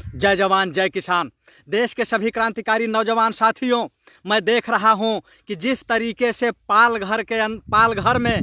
जय जवान जय किसान। देश के सभी क्रांतिकारी नौजवान साथियों, मैं देख रहा हूं कि जिस तरीके से पालघर में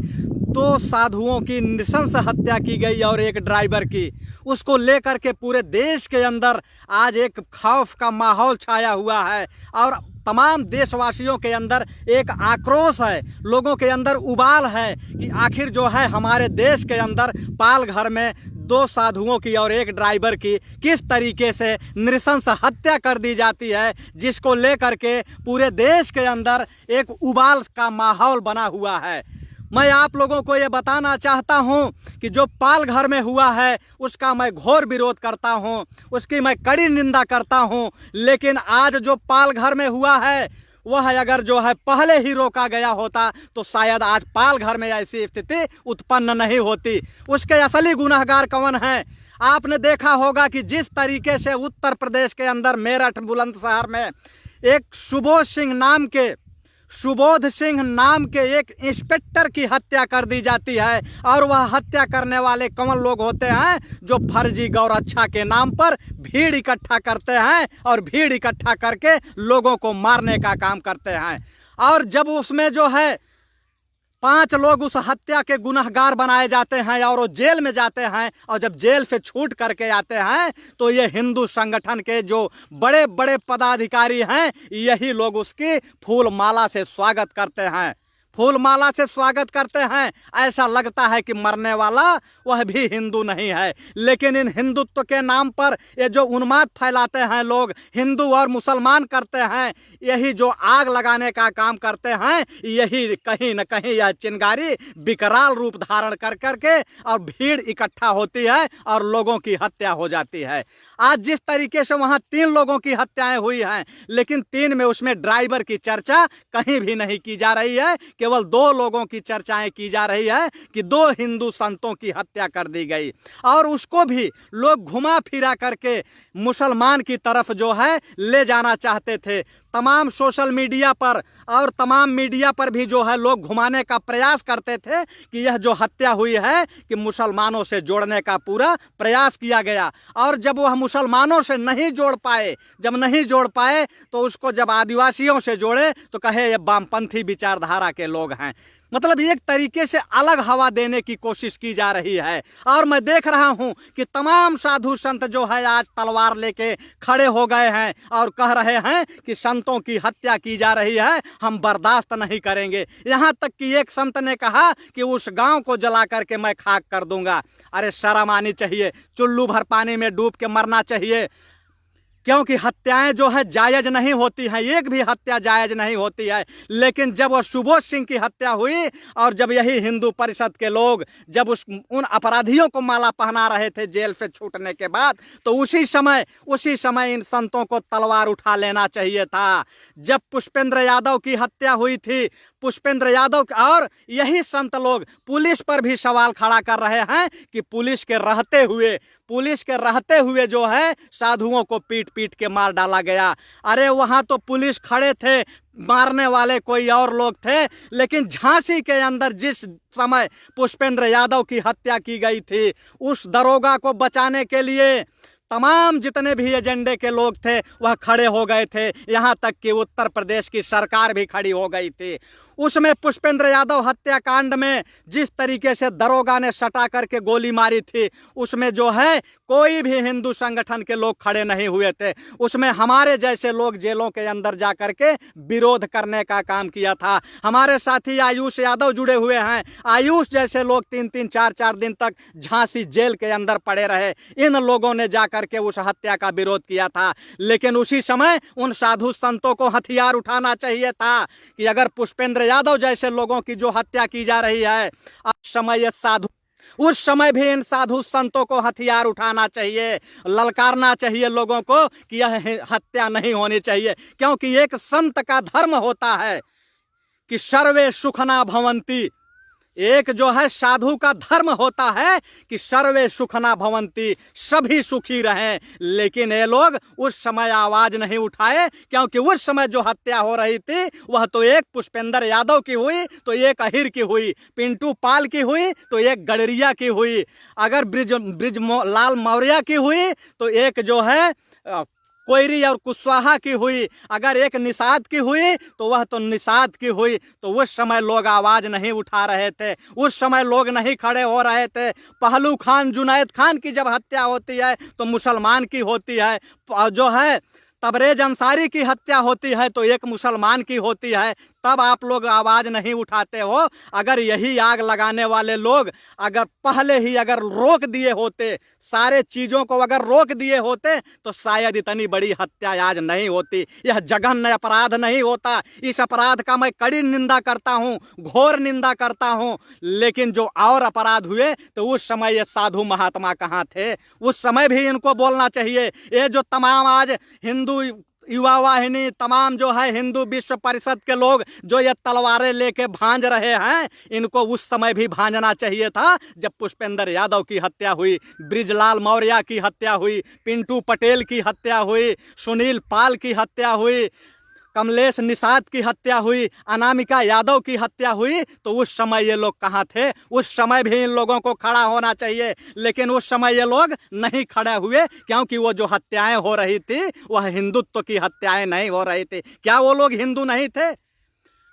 दो साधुओं की नृशंस हत्या की गई और एक ड्राइवर की, उसको लेकर के पूरे देश के अंदर आज एक खौफ का माहौल छाया हुआ है और तमाम देशवासियों के अंदर एक आक्रोश है, लोगों के अंदर उबाल है कि आखिर जो है हमारे देश के अंदर पालघर में दो साधुओं की और एक ड्राइवर की किस तरीके से नृशंस हत्या कर दी जाती है, जिसको लेकर के पूरे देश के अंदर एक उबाल का माहौल बना हुआ है। मैं आप लोगों को ये बताना चाहता हूं कि जो पालघर में हुआ है उसका मैं घोर विरोध करता हूं, उसकी मैं कड़ी निंदा करता हूं। लेकिन आज जो पालघर में हुआ है वह अगर जो है पहले ही रोका गया होता तो शायद आज पालघर में ऐसी स्थिति उत्पन्न नहीं होती। उसके असली गुनहगार कौन हैं? आपने देखा होगा कि जिस तरीके से उत्तर प्रदेश के अंदर मेरठ बुलंदशहर में एक सुबोध सिंह नाम के एक इंस्पेक्टर की हत्या कर दी जाती है और वह हत्या करने वाले कौन लोग होते हैं? जो फर्जी गौरक्षा के नाम पर भीड़ इकट्ठा करते हैं और भीड़ इकट्ठा करके लोगों को मारने का काम करते हैं। और जब उसमें जो है 5 लोग उस हत्या के गुनहगार बनाए जाते हैं और वो जेल में जाते हैं और जब जेल से छूट करके आते हैं तो ये हिंदू संगठन के जो बड़े बड़े पदाधिकारी हैं यही लोग उसकी फूल माला से स्वागत करते हैं, फूल माला से स्वागत करते हैं। ऐसा लगता है कि मरने वाला वह भी हिंदू नहीं है। लेकिन इन हिंदुत्व के नाम पर ये जो उन्माद फैलाते हैं लोग, हिंदू और मुसलमान करते हैं, यही जो आग लगाने का काम करते हैं, यही कहीं न कहीं यह चिंगारी विकराल रूप धारण कर करके और भीड़ इकट्ठा होती है और लोगों की हत्या हो जाती है। आज जिस तरीके से वहाँ 3 लोगों की हत्याएं हुई हैं, लेकिन 3 में उसमें ड्राइवर की चर्चा कहीं भी नहीं की जा रही है। केवल 2 लोगों की चर्चाएं की जा रही है कि 2 हिंदू संतों की हत्या कर दी गई और उसको भी लोग घुमा फिरा करके मुसलमान की तरफ जो है ले जाना चाहते थे। तमाम सोशल मीडिया पर और तमाम मीडिया पर भी जो है लोग घुमाने का प्रयास करते थे कि यह जो हत्या हुई है कि मुसलमानों से जोड़ने का पूरा प्रयास किया गया। और जब वह मुसलमानों से नहीं जोड़ पाए तो उसको जब आदिवासियों से जोड़े तो कहे ये वामपंथी विचारधारा के लोग हैं। मतलब एक तरीके से अलग हवा देने की कोशिश की जा रही है। और मैं देख रहा हूं कि तमाम साधु संत जो है आज तलवार लेके खड़े हो गए हैं और कह रहे हैं कि संतों की हत्या की जा रही है, हम बर्दाश्त नहीं करेंगे। यहां तक कि एक संत ने कहा कि उस गांव को जला करके मैं खाक कर दूंगा। अरे शर्म आनी चाहिए, चुल्लू भर पानी में डूब के मरना चाहिए, क्योंकि हत्याएं जो है जायज नहीं होती हैं, एक भी हत्या जायज नहीं होती है। लेकिन जब वो सुबोध सिंह की हत्या हुई और जब यही हिंदू परिषद के लोग जब उन अपराधियों को माला पहना रहे थे जेल से छूटने के बाद, तो उसी समय इन संतों को तलवार उठा लेना चाहिए था। जब पुष्पेंद्र यादव की हत्या हुई थी, पुष्पेंद्र यादव और यही संत लोग पुलिस पर भी सवाल खड़ा कर रहे हैं कि पुलिस के रहते हुए जो है साधुओं को पीट पीट के मार डाला गया। अरे वहां तो पुलिस खड़े थे, मारने वाले कोई और लोग थे। लेकिन झांसी के अंदर जिस समय पुष्पेंद्र यादव की हत्या की गई थी, उस दरोगा को बचाने के लिए तमाम जितने भी एजेंडे के लोग थे वह खड़े हो गए थे। यहां तक कि उत्तर प्रदेश की सरकार भी खड़ी हो गई थी। उसमें पुष्पेंद्र यादव हत्याकांड में जिस तरीके से दरोगा ने सटा करके गोली मारी थी, उसमें जो है कोई भी हिंदू संगठन के लोग खड़े नहीं हुए थे। उसमें हमारे जैसे लोग जेलों के अंदर जा करके विरोध करने का काम किया था। हमारे साथी आयुष यादव जुड़े हुए हैं। आयुष जैसे लोग 3-3, 4-4 दिन तक झांसी जेल के अंदर पड़े रहे। इन लोगों ने जा करके उस हत्या का विरोध किया था। लेकिन उसी समय उन साधु संतों को हथियार उठाना चाहिए था कि अगर पुष्पेंद्र यादव जैसे लोगों की जो हत्या की जा रही है उस समय भी इन साधु संतों को हथियार उठाना चाहिए, ललकारना चाहिए लोगों को कि यह हत्या नहीं होनी चाहिए। क्योंकि एक संत का धर्म होता है कि सर्वे सुखना भवंती, एक जो है साधु का धर्म होता है कि सर्वे सुखना भवंती, सभी सुखी रहें। लेकिन ये लोग उस समय आवाज नहीं उठाए, क्योंकि उस समय जो हत्या हो रही थी वह तो एक पुष्पेंद्र यादव की हुई, तो एक अहिर की हुई, पिंटू पाल की हुई, तो एक गडरिया की हुई, अगर ब्रिजलाल मौर्य की हुई तो एक जो है कोयरी और कुशवाहा की हुई, अगर एक निषाद की हुई तो वह तो निषाद की हुई। तो उस समय लोग आवाज नहीं उठा रहे थे, उस समय लोग नहीं खड़े हो रहे थे। पहलू खान जुनैद खान की जब हत्या होती है तो मुसलमान की होती है, जो है तबरेज अंसारी की हत्या होती है तो एक मुसलमान की होती है, तब आप लोग आवाज नहीं उठाते हो। अगर यही आग लगाने वाले लोग अगर पहले ही अगर रोक दिए होते, सारे चीजों को अगर रोक दिए होते तो शायद इतनी बड़ी हत्या आज नहीं होती, यह जघन्य अपराध नहीं होता। इस अपराध का मैं कड़ी निंदा करता हूँ, घोर निंदा करता हूँ। लेकिन जो और अपराध हुए तो उस समय ये साधु महात्मा कहाँ थे? उस समय भी इनको बोलना चाहिए। ये जो तमाम आज हिंदू युवा वाहिनी, तमाम जो है हिंदू विश्व परिषद के लोग जो ये तलवारें लेके भांज रहे हैं, इनको उस समय भी भांजना चाहिए था जब पुष्पेंद्र यादव की हत्या हुई, ब्रिजलाल मौर्य की हत्या हुई, पिंटू पटेल की हत्या हुई, सुनील पाल की हत्या हुई, कमलेश निषाद की हत्या हुई, अनामिका यादव की हत्या हुई। तो उस समय ये लोग कहाँ थे? उस समय भी इन लोगों को खड़ा होना चाहिए, लेकिन उस समय ये लोग नहीं खड़े हुए, क्योंकि वो जो हत्याएं हो रही थी वह हिंदुत्व की हत्याएं नहीं हो रही थी। क्या वो लोग हिंदू नहीं थे?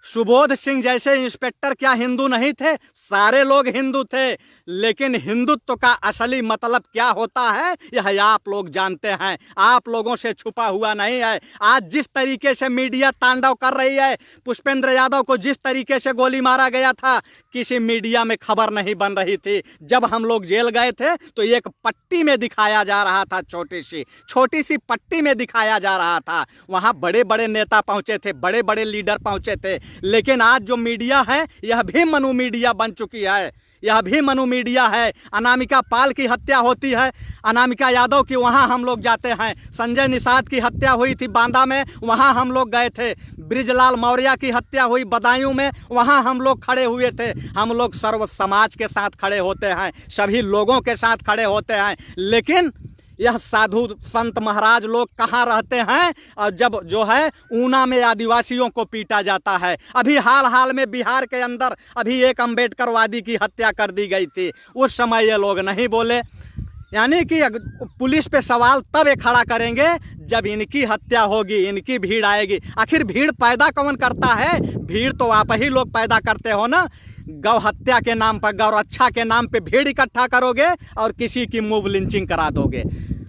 सुबोध सिंह जैसे इंस्पेक्टर क्या हिंदू नहीं थे? सारे लोग हिंदू थे, लेकिन हिंदुत्व का असली मतलब क्या होता है यह आप लोग जानते हैं, आप लोगों से छुपा हुआ नहीं है। आज जिस तरीके से मीडिया तांडव कर रही है, पुष्पेंद्र यादव को जिस तरीके से गोली मारा गया था, किसी मीडिया में खबर नहीं बन रही थी। जब हम लोग जेल गए थे तो एक पट्टी में दिखाया जा रहा था, छोटी सी पट्टी में दिखाया जा रहा था। वहाँ बड़े बड़े नेता पहुँचे थे, बड़े बड़े लीडर पहुँचे थे, लेकिन आज जो मीडिया है यह भी मनु मीडिया बन चुकी है, यह भी मनु मीडिया है। अनामिका पाल की हत्या होती है, अनामिका यादव की, वहाँ हम लोग जाते हैं। संजय निषाद की हत्या हुई थी बांदा में, वहाँ हम लोग गए थे। ब्रिजलाल मौर्य की हत्या हुई बदायूं में, वहाँ हम लोग खड़े हुए थे। हम लोग सर्व समाज के साथ खड़े होते हैं, सभी लोगों के साथ खड़े होते हैं। लेकिन यह साधु संत महाराज लोग कहाँ रहते हैं? और जब जो है ऊना में आदिवासियों को पीटा जाता है, अभी हाल में बिहार के अंदर अभी एक अम्बेडकरवादी की हत्या कर दी गई थी, उस समय ये लोग नहीं बोले। यानी कि पुलिस पे सवाल तब ये खड़ा करेंगे जब इनकी हत्या होगी, इनकी भीड़ आएगी। आखिर भीड़ पैदा कौन करता है? भीड़ तो आप ही लोग पैदा करते हो ना। गौ हत्या के नाम पर, गौ रक्षा के नाम पे भीड़ इकट्ठा करोगे और किसी की मूव लिंचिंग करा दोगे।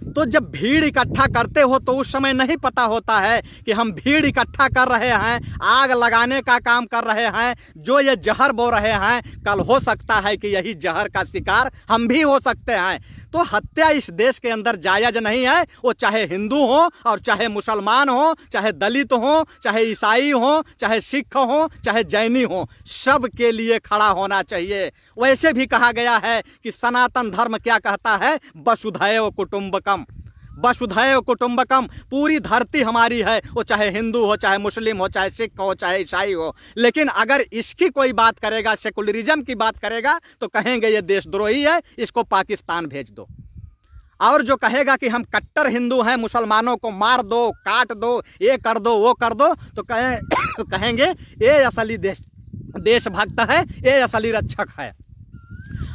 तो जब भीड़ इकट्ठा करते हो तो उस समय नहीं पता होता है कि हम भीड़ इकट्ठा कर रहे हैं, आग लगाने का काम कर रहे हैं, जो ये जहर बो रहे हैं, कल हो सकता है कि यही जहर का शिकार हम भी हो सकते हैं। तो हत्या इस देश के अंदर जायज नहीं है, वो चाहे हिंदू हो और चाहे मुसलमान हो, चाहे दलित हो, चाहे ईसाई हो, चाहे सिख हो, चाहे जैनी हो, सब के लिए खड़ा होना चाहिए। वैसे भी कहा गया है कि सनातन धर्म क्या कहता है? वसुधैव कुटुंबकम, वसुधैव कुटुंबकम। पूरी धरती हमारी है, वो चाहे हिंदू हो, चाहे मुस्लिम हो, चाहे सिख हो, चाहे ईसाई हो। लेकिन अगर इसकी कोई बात करेगा, सेकुलरिज्म की बात करेगा, तो कहेंगे ये देशद्रोही है, इसको पाकिस्तान भेज दो। और जो कहेगा कि हम कट्टर हिंदू हैं, मुसलमानों को मार दो, काट दो, ये कर दो, वो कर दो, तो कहेंगे ये असली देशभक्त है, ये असली रक्षक है।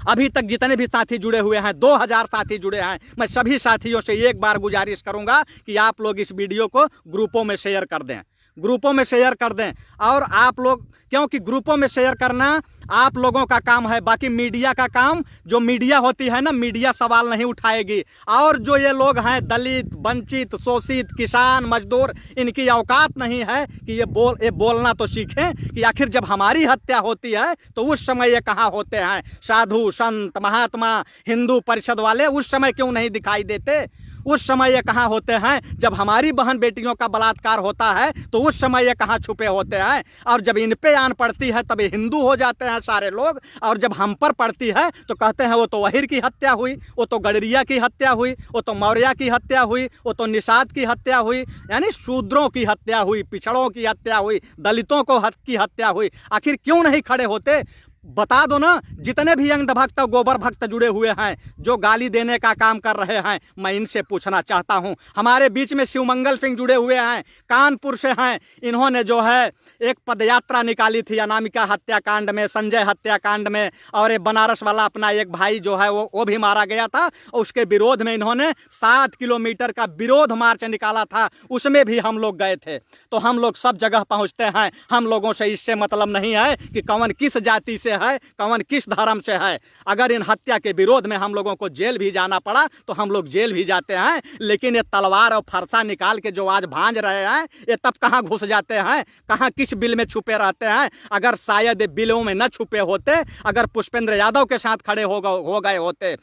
अभी तक जितने भी साथी जुड़े हुए हैं, 2000 साथी जुड़े हैं, मैं सभी साथियों से एक बार गुजारिश करूंगा कि आप लोग इस वीडियो को ग्रुपों में शेयर कर दें, ग्रुपों में शेयर कर दें। और आप लोग, क्योंकि ग्रुपों में शेयर करना आप लोगों का काम है, बाकी मीडिया का काम, जो मीडिया होती है ना, मीडिया सवाल नहीं उठाएगी। और जो ये लोग हैं दलित, वंचित, शोषित, किसान, मजदूर, इनकी औकात नहीं है कि ये बोलना तो सीखें कि आखिर जब हमारी हत्या होती है तो उस समय ये कहाँ होते हैं? साधु संत महात्मा हिंदू परिषद वाले उस समय क्यों नहीं दिखाई देते? उस समय ये कहाँ होते हैं? जब हमारी बहन बेटियों का बलात्कार होता है तो उस समय ये कहाँ छुपे होते हैं? और जब इन पे आन पड़ती है तब ये हिंदू हो जाते हैं सारे लोग, और जब हम पर पड़ती है तो कहते हैं वो तो अहिर की हत्या हुई, वो तो गडरिया की हत्या हुई, वो तो मौर्य की हत्या हुई, वो तो निषाद की हत्या हुई। यानी शूद्रों की हत्या हुई, पिछड़ों की हत्या हुई, दलितों को की हत्या हुई। आखिर क्यों नहीं खड़े होते? बता दो ना, जितने भी अंध भक्त गोबर भक्त जुड़े हुए हैं जो गाली देने का काम कर रहे हैं, मैं इनसे पूछना चाहता हूं। हमारे बीच में शिवमंगल सिंह जुड़े हुए हैं, कानपुर से हैं। इन्होंने जो है एक पदयात्रा निकाली थी अनामिका हत्याकांड में, संजय हत्याकांड में, और ये बनारस वाला अपना एक भाई जो है वो भी मारा गया था। और उसके विरोध में इन्होंने 7 किलोमीटर का विरोध मार्च निकाला था, उसमें भी हम लोग गए थे। तो हम लोग सब जगह पहुंचते हैं, हम लोगों से इससे मतलब नहीं है कि कौन किस जाति से है, कौन किस धर्म से है। अगर इन हत्या के विरोध में हम लोगों को जेल भी जाना पड़ा तो हम लोग जेल भी जाते हैं। लेकिन ये तलवार और फरसा निकाल के जो आज भांज रहे हैं, ये तब कहाँ घुस जाते हैं, कहाँ किस बिल में छुपे रहते हैं। अगर शायद बिलों में न छुपे होते, अगर पुष्पेंद्र यादव के साथ खड़े हो गए होते,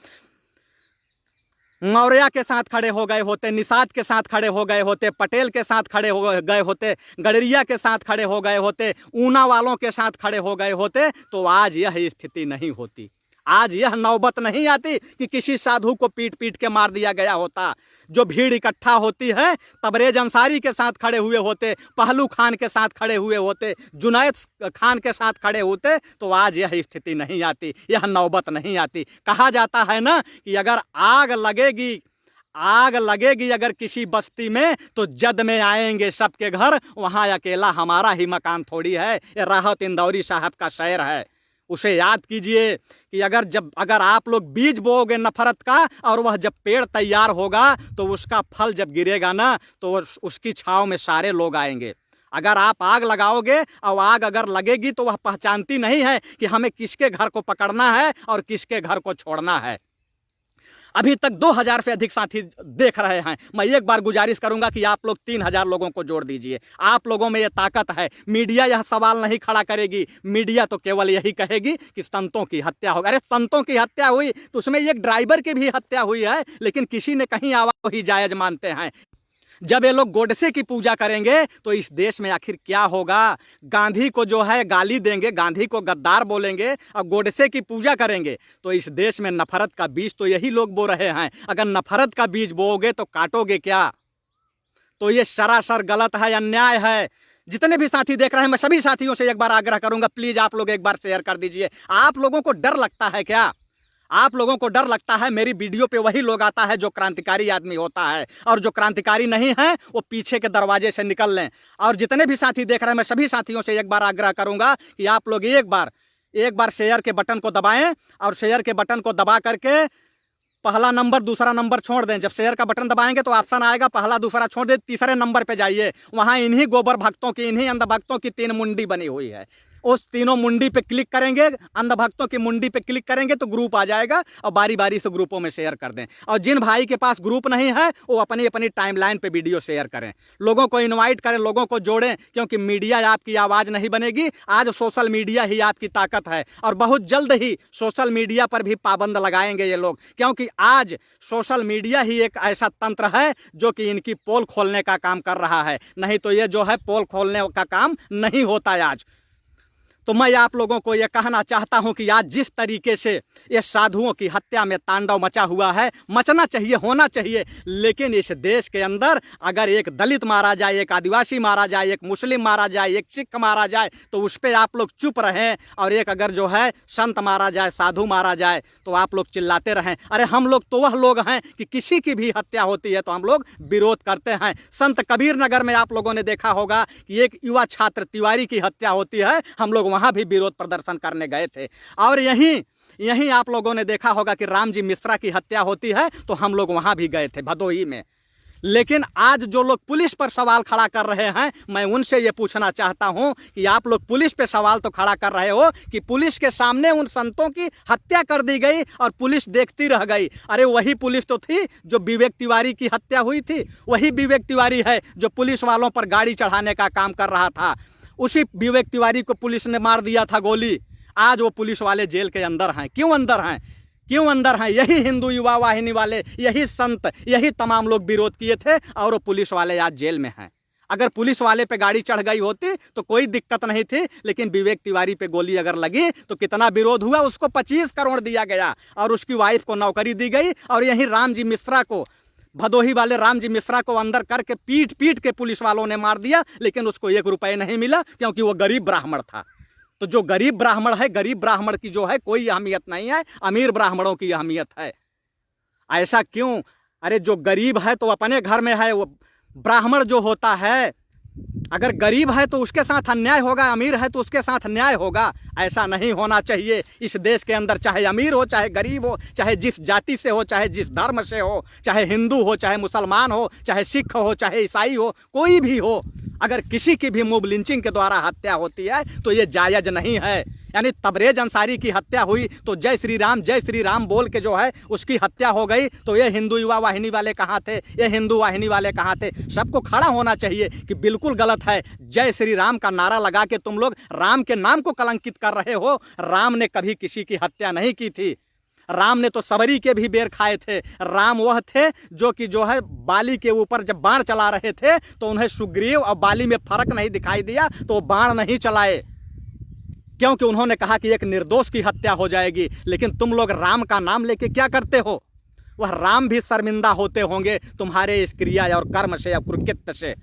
मौर्य के साथ खड़े हो गए होते, निषाद के साथ खड़े हो गए होते, पटेल के साथ खड़े हो गए होते, गडरिया के साथ खड़े हो गए होते, ऊना वालों के साथ खड़े हो गए होते, तो आज यह स्थिति नहीं होती। आज यह नौबत नहीं आती कि किसी साधु को पीट पीट के मार दिया गया होता। जो भीड़ इकट्ठा होती है, तबरेज अंसारी के साथ खड़े हुए होते, पहलू खान के साथ खड़े हुए होते, जुनैद खान के साथ खड़े होते, तो आज यह स्थिति नहीं आती, यह नौबत नहीं आती। कहा जाता है ना कि अगर आग लगेगी अगर किसी बस्ती में, तो जद में आएंगे सबके घर, वहां अकेला हमारा ही मकान थोड़ी है। ये राहत इंदौरी साहब का शेर है, उसे याद कीजिए कि अगर आप लोग बीज बोओगे नफरत का, और वह जब पेड़ तैयार होगा तो उसका फल जब गिरेगा ना, तो उसकी छांव में सारे लोग आएंगे। अगर आप आग लगाओगे और आग अगर लगेगी तो वह पहचानती नहीं है कि हमें किसके घर को पकड़ना है और किसके घर को छोड़ना है। अभी तक 2000 से अधिक साथी देख रहे हैं। मैं एक बार गुजारिश करूंगा कि आप लोग 3000 लोगों को जोड़ दीजिए। आप लोगों में ये ताकत है। मीडिया यह सवाल नहीं खड़ा करेगी, मीडिया तो केवल यही कहेगी कि संतों की हत्या हो गई। अरे संतों की हत्या हुई तो उसमें एक ड्राइवर की भी हत्या हुई है, लेकिन किसी ने कहीं आवाज ही जायज मानते हैं। जब ये लोग गोडसे की पूजा करेंगे तो इस देश में आखिर क्या होगा। गांधी को जो है गाली देंगे, गांधी को गद्दार बोलेंगे और गोडसे की पूजा करेंगे, तो इस देश में नफरत का बीज तो यही लोग बो रहे हैं। अगर नफरत का बीज बोओगे तो काटोगे क्या? तो ये सरासर गलत है, अन्याय है। जितने भी साथी देख रहे हैं, मैं सभी साथियों से एक बार आग्रह करूंगा, प्लीज आप लोग एक बार शेयर कर दीजिए। आप लोगों को डर लगता है क्या? आप लोगों को डर लगता है? मेरी वीडियो पे वही लोग आता है जो क्रांतिकारी आदमी होता है, और जो क्रांतिकारी नहीं है वो पीछे के दरवाजे से निकल लें। और जितने भी साथी देख रहे हैं, मैं सभी साथियों से एक बार आग्रह करूंगा कि आप लोग एक बार शेयर के बटन को दबाएं, और शेयर के बटन को दबा करके पहला नंबर दूसरा नंबर छोड़ दें। जब शेयर का बटन दबाएंगे तो ऑप्शन आएगा पहला दूसरा छोड़ दें, तीसरे नंबर पे जाइए। वहां इन्हीं गोबर भक्तों की, इन्हीं अंध भक्तों की 3 मुंडी बनी हुई है। उस तीनों मुंडी पे क्लिक करेंगे, अंध भक्तों की मुंडी पे क्लिक करेंगे तो ग्रुप आ जाएगा, और बारी बारी से ग्रुपों में शेयर कर दें। और जिन भाई के पास ग्रुप नहीं है वो अपनी अपनी टाइमलाइन पे वीडियो शेयर करें, लोगों को इनवाइट करें, लोगों को जोड़ें, क्योंकि मीडिया आपकी आवाज़ नहीं बनेगी। आज सोशल मीडिया ही आपकी ताकत है, और बहुत जल्द ही सोशल मीडिया पर भी पाबंद लगाएंगे ये लोग, क्योंकि आज सोशल मीडिया ही एक ऐसा तंत्र है जो कि इनकी पोल खोलने का काम कर रहा है। नहीं तो ये जो है पोल खोलने का काम नहीं होता है आज। तो मैं आप लोगों को यह कहना चाहता हूं कि आज जिस तरीके से ये साधुओं की हत्या में तांडव मचा हुआ है, मचना चाहिए, होना चाहिए, लेकिन इस देश के अंदर अगर एक दलित मारा जाए, एक आदिवासी मारा जाए, एक मुस्लिम मारा जाए, एक सिख मारा जाए, तो उस पर आप लोग चुप रहें, और एक अगर जो है संत मारा जाए, साधु मारा जाए, तो आप लोग चिल्लाते रहें। अरे हम लोग तो वह लोग हैं कि किसी की भी हत्या होती है तो हम लोग विरोध करते हैं। संत कबीर नगर में आप लोगों ने देखा होगा कि एक युवा छात्र तिवारी की हत्या होती है, हम लोग वहां भी विरोध प्रदर्शन करने गए थे। और यहीं आप लोगों ने देखा होगा कि रामजी मिश्रा की हत्या होती है तो हम लोग वहां भी गए थे, भदोही में। लेकिन आज जो लोग पुलिस पर सवाल खड़ा कर रहे हैं, मैं उनसे ये पूछना चाहता हूं कि आप लोग पुलिस पे सवाल तो खड़ा कर रहे हो कि पुलिस के सामने उन संतों की हत्या कर दी गई और पुलिस देखती रह गई। अरे वही पुलिस तो थी जो विवेक तिवारी की हत्या हुई थी, वही विवेक तिवारी है जो पुलिस वालों पर गाड़ी चढ़ाने का काम कर रहा था। उसी विवेक तिवारी को पुलिस ने मार दिया था गोली। आज वो पुलिस वाले जेल के अंदर हैं। क्यों अंदर हैं? क्यों अंदर हैं? यही हिंदू युवा वाहिनी वाले, यही संत, यही तमाम लोग विरोध किए थे, और वो पुलिस वाले आज जेल में हैं। अगर पुलिस वाले पे गाड़ी चढ़ गई होती तो कोई दिक्कत नहीं थी, लेकिन विवेक तिवारी पे गोली अगर लगी तो कितना विरोध हुआ। उसको 25 करोड़ दिया गया और उसकी वाइफ को नौकरी दी गई, और यहीं रामजी मिश्रा को, भदोही वाले रामजी मिश्रा को अंदर करके पीट के पुलिस वालों ने मार दिया, लेकिन उसको 1 रुपये नहीं मिला, क्योंकि वो गरीब ब्राह्मण था। तो जो गरीब ब्राह्मण है, गरीब ब्राह्मण की जो है कोई अहमियत नहीं है, अमीर ब्राह्मणों की अहमियत है। ऐसा क्यों? अरे जो गरीब है तो अपने घर में है, वो ब्राह्मण जो होता है अगर गरीब है तो उसके साथ अन्याय होगा, अमीर है तो उसके साथ न्याय होगा। ऐसा नहीं होना चाहिए। इस देश के अंदर चाहे अमीर हो, चाहे गरीब हो, चाहे जिस जाति से हो, चाहे जिस धर्म से हो, चाहे हिंदू हो, चाहे मुसलमान हो, चाहे सिख हो, चाहे ईसाई हो, कोई भी हो, अगर किसी की भी मोब लिंचिंग के द्वारा हत्या होती है तो ये जायज़ नहीं है। यानी तबरेज अंसारी की हत्या हुई तो जय श्री राम बोल के जो है उसकी हत्या हो गई, तो ये हिंदू युवा वाहिनी वाले कहाँ थे, ये हिंदू वाहिनी वाले कहाँ थे? सबको खड़ा होना चाहिए कि बिल्कुल गलत है। जय श्री राम का नारा लगा के तुम लोग राम के नाम को कलंकित कर रहे हो। राम ने कभी किसी की हत्या नहीं की थी। राम ने तो सबरी के भी बेर खाए थे। राम वह थे जो कि जो है बाली के ऊपर जब बाण चला रहे थे तो उन्हें सुग्रीव और बाली में फर्क नहीं दिखाई दिया, तो वो बाण नहीं चलाए, क्योंकि उन्होंने कहा कि एक निर्दोष की हत्या हो जाएगी। लेकिन तुम लोग राम का नाम लेके क्या करते हो? वह राम भी शर्मिंदा होते होंगे तुम्हारे इस क्रिया और कर्म से या कुकृत्य से।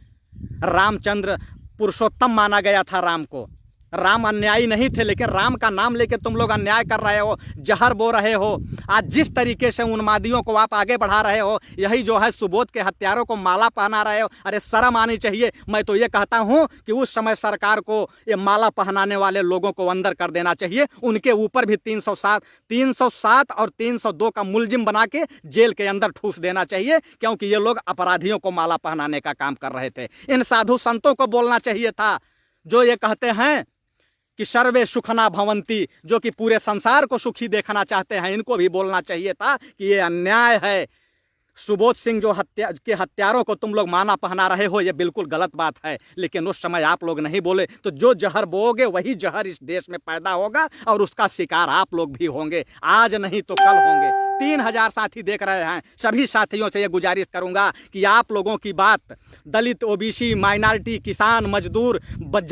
रामचंद्र पुरुषोत्तम माना गया था राम को। राम अन्यायी नहीं थे, लेकिन राम का नाम लेके तुम लोग अन्याय कर रहे हो, जहर बो रहे हो। आज जिस तरीके से उन्मादियों को आप आगे बढ़ा रहे हो, यही जो है सुबोध के हत्यारों को माला पहना रहे हो। अरे शर्म आनी चाहिए। मैं तो ये कहता हूँ कि उस समय सरकार को ये माला पहनाने वाले लोगों को अंदर कर देना चाहिए। उनके ऊपर भी 307 और 302 का मुलजिम बना के जेल के अंदर ठूस देना चाहिए, क्योंकि ये लोग अपराधियों को माला पहनाने का काम कर रहे थे। इन साधु संतों को बोलना चाहिए था जो ये कहते हैं कि सर्वे सुखना भवंती, जो कि पूरे संसार को सुखी देखना चाहते हैं। इनको भी बोलना चाहिए था कि ये अन्याय है। सुबोध सिंह जो हत्यारों को तुम लोग माला पहना रहे हो, ये बिल्कुल गलत बात है। लेकिन उस समय आप लोग नहीं बोले, तो जो जहर बोओगे वही जहर इस देश में पैदा होगा और उसका शिकार आप लोग भी होंगे। आज नहीं तो कल होंगे। 3000 साथी देख रहे हैं। सभी साथियों से ये गुजारिश करूंगा कि आप लोगों की बात दलित, ओबीसी, माइनॉरिटी, किसान, मजदूर,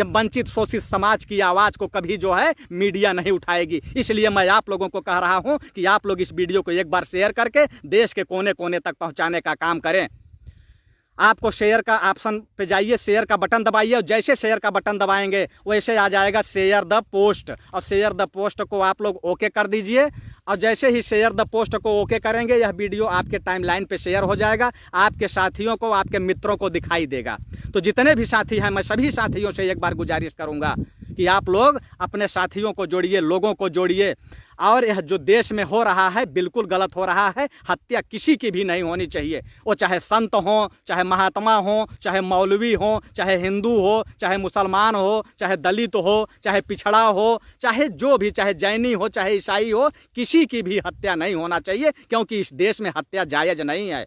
वंचित शोषित समाज की आवाज़ को कभी जो है मीडिया नहीं उठाएगी। इसलिए मैं आप लोगों को कह रहा हूं कि आप लोग इस वीडियो को एक बार शेयर करके देश के कोने कोने तक पहुंचाने का काम करें। आपको शेयर का ऑप्शन पे जाइए, शेयर का बटन दबाइए, और जैसे शेयर का बटन दबाएंगे वैसे आ जाएगा शेयर द पोस्ट, और शेयर द पोस्ट को आप लोग ओके कर दीजिए। और जैसे ही शेयर द पोस्ट को ओके करेंगे, यह वीडियो आपके टाइमलाइन पे शेयर हो जाएगा, आपके साथियों को, आपके मित्रों को दिखाई देगा। तो जितने भी साथी हैं, मैं सभी साथियों से एक बार गुजारिश करूंगा कि आप लोग अपने साथियों को जोड़िए, लोगों को जोड़िए। और यह जो देश में हो रहा है बिल्कुल गलत हो रहा है। हत्या किसी की भी नहीं होनी चाहिए, वो चाहे संत हो, चाहे महात्मा हो, चाहे मौलवी हो, चाहे हिंदू हो, चाहे मुसलमान हो, चाहे दलित हो, चाहे पिछड़ा हो, चाहे जो भी, चाहे जैनी हो, चाहे ईसाई हो, किसी की भी हत्या नहीं होना चाहिए, क्योंकि इस देश में हत्या जायज़ नहीं है।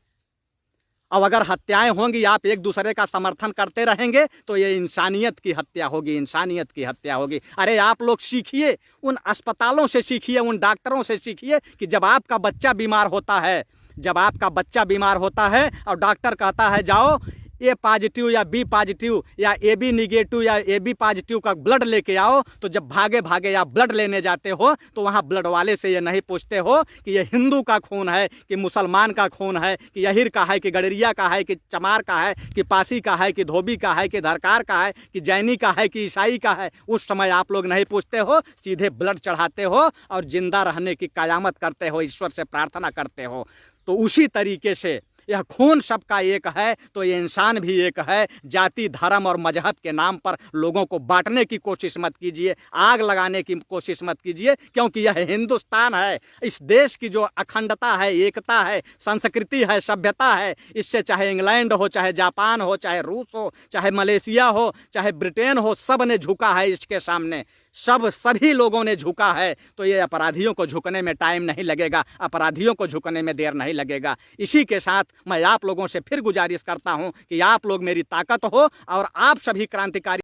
अब अगर हत्याएं होंगी, आप एक दूसरे का समर्थन करते रहेंगे, तो ये इंसानियत की हत्या होगी, इंसानियत की हत्या होगी। अरे आप लोग सीखिए, उन अस्पतालों से सीखिए, उन डॉक्टरों से सीखिए कि जब आपका बच्चा बीमार होता है, जब आपका बच्चा बीमार होता है और डॉक्टर कहता है जाओ ए पॉजिटिव या बी पॉजिटिव या ए बी निगेटिव या ए बी पॉजिटिव का ब्लड लेके आओ, तो जब भागे भागे आप ब्लड लेने जाते हो तो वहाँ ब्लड वाले से ये नहीं पूछते हो कि ये हिंदू का खून है कि मुसलमान का खून है, कि यहिर का है कि गडरिया का है कि चमार का है कि पासी का है कि धोबी का है कि धरकार का है कि जैनी का है कि ईसाई का है। उस समय आप लोग नहीं पूछते हो, सीधे ब्लड चढ़ाते हो और जिंदा रहने की कयामत करते हो, ईश्वर से प्रार्थना करते हो। तो उसी तरीके से यह खून सबका एक है, तो ये इंसान भी एक है। जाति, धर्म और मजहब के नाम पर लोगों को बांटने की कोशिश मत कीजिए, आग लगाने की कोशिश मत कीजिए, क्योंकि यह हिंदुस्तान है। इस देश की जो अखंडता है, एकता है, संस्कृति है, सभ्यता है, इससे चाहे इंग्लैंड हो, चाहे जापान हो, चाहे रूस हो, चाहे मलेशिया हो, चाहे ब्रिटेन हो, सब ने झुका है इसके सामने। सभी लोगों ने झुका है। तो ये अपराधियों को झुकने में टाइम नहीं लगेगा, अपराधियों को झुकने में देर नहीं लगेगा। इसी के साथ मैं आप लोगों से फिर गुजारिश करता हूं कि आप लोग मेरी ताकत हो और आप सभी क्रांतिकारी